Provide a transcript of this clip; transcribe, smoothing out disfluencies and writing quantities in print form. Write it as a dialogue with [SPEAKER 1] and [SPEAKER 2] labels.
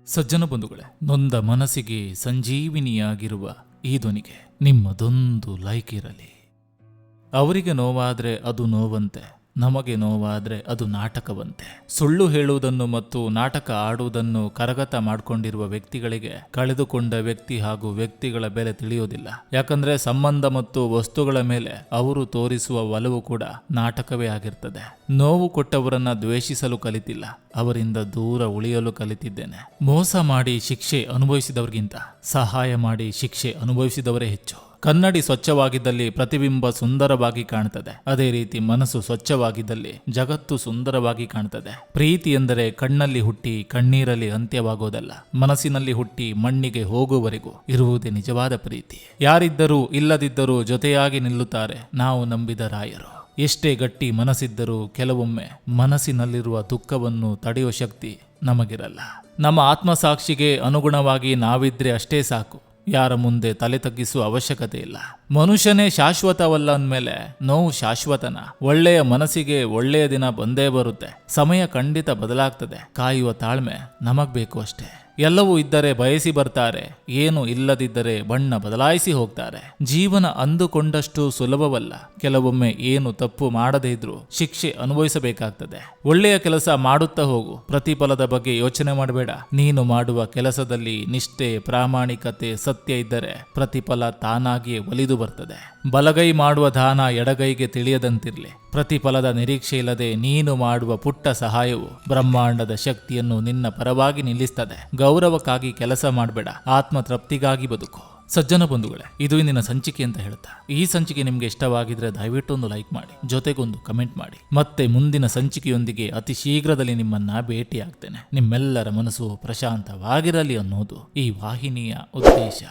[SPEAKER 1] ಸಜ್ಜನ ಬಂಧುಗಳೇ, ನೊಂದ ಮನಸ್ಸಿಗೆ ಸಂಜೀವಿನಿಯಾಗಿರುವ ಈ ಧ್ವನಿಗೆ ನಿಮ್ಮದೊಂದು ಲೈಕ್ ಇರಲಿ. ಅವರಿಗೆ ನೋವಾದ್ರೆ ಅದು ನೋವಂತೆ, ನಮಗೆ ನೋವಾದ್ರೆ ಅದು ನಾಟಕವಂತೆ. ಸುಳ್ಳು ಹೇಳುವುದನ್ನು ಮತ್ತು ನಾಟಕ ಆಡುವುದನ್ನು ಕರಗತ ಮಾಡಿಕೊಂಡಿರುವ ವ್ಯಕ್ತಿಗಳಿಗೆ ಕಳೆದುಕೊಂಡ ವ್ಯಕ್ತಿ ಹಾಗೂ ವ್ಯಕ್ತಿಗಳ ಬೆಲೆ ತಿಳಿಯೋದಿಲ್ಲ. ಯಾಕಂದ್ರೆ ಸಂಬಂಧ ಮತ್ತು ವಸ್ತುಗಳ ಮೇಲೆ ಅವರು ತೋರಿಸುವ ಒಲವು ಕೂಡ ನಾಟಕವೇ ಆಗಿರ್ತದೆ. ನೋವು ಕೊಟ್ಟವರನ್ನ ದ್ವೇಷಿಸಲು ಕಲಿತಿಲ್ಲ, ಅವರಿಂದ ದೂರ ಉಳಿಯಲು ಕಲಿತಿದ್ದೇನೆ. ಮೋಸ ಮಾಡಿ ಶಿಕ್ಷೆ ಅನುಭವಿಸಿದವರಿಗಿಂತ ಸಹಾಯ ಮಾಡಿ ಶಿಕ್ಷೆ ಅನುಭವಿಸಿದವರೇ ಹೆಚ್ಚು. ಕನ್ನಡಿ ಸ್ವಚ್ಛವಾಗಿದ್ದಲ್ಲಿ ಪ್ರತಿಬಿಂಬ ಸುಂದರವಾಗಿ ಕಾಣುತ್ತದೆ. ಅದೇ ರೀತಿ ಮನಸ್ಸು ಸ್ವಚ್ಛವಾಗಿದ್ದಲ್ಲಿ ಜಗತ್ತು ಸುಂದರವಾಗಿ ಕಾಣುತ್ತದೆ. ಪ್ರೀತಿ ಎಂದರೆ ಕಣ್ಣಲ್ಲಿ ಹುಟ್ಟಿ ಕಣ್ಣೀರಲ್ಲಿ ಅಂತ್ಯವಾಗೋದಲ್ಲ, ಮನಸ್ಸಿನಲ್ಲಿ ಹುಟ್ಟಿ ಮಣ್ಣಿಗೆ ಹೋಗುವವರೆಗೂ ಇರುವುದೇ ನಿಜವಾದ ಪ್ರೀತಿ. ಯಾರಿದ್ದರೂ ಇಲ್ಲದಿದ್ದರೂ ಜೊತೆಯಾಗಿ ನಿಲ್ಲುತ್ತಾರೆ ನಾವು ನಂಬಿದ ರಾಯರು. ಎಷ್ಟೇ ಗಟ್ಟಿ ಮನಸ್ಸಿದ್ದರೂ ಕೆಲವೊಮ್ಮೆ ಮನಸ್ಸಿನಲ್ಲಿರುವ ದುಃಖವನ್ನು ತಡೆಯುವ ಶಕ್ತಿ ನಮಗಿರಲ್ಲ. ನಮ್ಮ ಆತ್ಮಸಾಕ್ಷಿಗೆ ಅನುಗುಣವಾಗಿ ನಾವಿದ್ರೆ ಅಷ್ಟೇ ಸಾಕು. ಯಾರ ಮುಂದೆ ತಲೆ ತಗ್ಗಿಸುವ ಅವಶ್ಯಕತೆ ಇಲ್ಲ. ಮನುಷ್ಯನೇ ಶಾಶ್ವತವಲ್ಲ ಅಂದಮೇಲೆ ನೋವು ಶಾಶ್ವತನ. ಒಳ್ಳೆಯ ಮನಸ್ಸಿಗೆ ಒಳ್ಳೆಯ ದಿನ ಬಂದೇ ಬರುತ್ತೆ. ಸಮಯ ಖಂಡಿತ ಬದಲಾಗ್ತದೆ. ಕಾಯುವ ತಾಳ್ಮೆ ನಮಗ್ ಬೇಕು ಅಷ್ಟೇ. ಎಲ್ಲವೂ ಇದ್ದರೆ ಬಯಸಿ ಬರ್ತಾರೆ, ಏನು ಇಲ್ಲದಿದ್ದರೆ ಬಣ್ಣ ಬದಲಾಯಿಸಿ ಹೋಗ್ತಾರೆ. ಜೀವನ ಅಂದುಕೊಂಡಷ್ಟು ಸುಲಭವಲ್ಲ. ಕೆಲವೊಮ್ಮೆ ಏನು ತಪ್ಪು ಮಾಡದೇ ಇದ್ರೂ ಶಿಕ್ಷೆ ಅನುಭವಿಸಬೇಕಾಗ್ತದೆ. ಒಳ್ಳೆಯ ಕೆಲಸ ಮಾಡುತ್ತಾ ಹೋಗು, ಪ್ರತಿಫಲದ ಬಗ್ಗೆ ಯೋಚನೆ ಮಾಡಬೇಡ. ನೀನು ಮಾಡುವ ಕೆಲಸದಲ್ಲಿ ನಿಷ್ಠೆ, ಪ್ರಾಮಾಣಿಕತೆ, ಸತ್ಯ ಇದ್ದರೆ ಪ್ರತಿಫಲ ತಾನಾಗಿಯೇ ಒಲಿದು ಬರ್ತದೆ. ಬಲಗೈ ಮಾಡುವ ದಾನ ಎಡಗೈಗೆ ತಿಳಿಯದಂತಿರಲಿ. ಪ್ರತಿಫಲದ ನಿರೀಕ್ಷೆ ಇಲ್ಲದೆ ನೀನು ಮಾಡುವ ಪುಟ್ಟ ಸಹಾಯವು ಬ್ರಹ್ಮಾಂಡದ ಶಕ್ತಿಯನ್ನು ನಿನ್ನ ಪರವಾಗಿ ನಿಲ್ಲಿಸ್ತದೆ. ಗೌರವಕ್ಕಾಗಿ ಕೆಲಸ ಮಾಡಬೇಡ, ಆತ್ಮ ತೃಪ್ತಿಗಾಗಿ ಬದುಕು. ಸಜ್ಜನ ಬಂಧುಗಳೇ, ಇದು ಇಂದಿನ ಸಂಚಿಕೆ ಅಂತ ಹೇಳ್ತಾ, ಈ ಸಂಚಿಕೆ ನಿಮ್ಗೆ ಇಷ್ಟವಾಗಿದ್ರೆ ದಯವಿಟ್ಟು ಒಂದು ಲೈಕ್ ಮಾಡಿ, ಜೊತೆಗೊಂದು ಕಮೆಂಟ್ ಮಾಡಿ. ಮತ್ತೆ ಮುಂದಿನ ಸಂಚಿಕೆಯೊಂದಿಗೆ ಅತಿ ಶೀಘ್ರದಲ್ಲಿ ನಿಮ್ಮನ್ನ ಭೇಟಿಯಾಗ್ತೇನೆ. ನಿಮ್ಮೆಲ್ಲರ ಮನಸ್ಸು ಪ್ರಶಾಂತವಾಗಿರಲಿ ಅನ್ನೋದು ಈ ವಾಹಿನಿಯ ಉದ್ದೇಶ.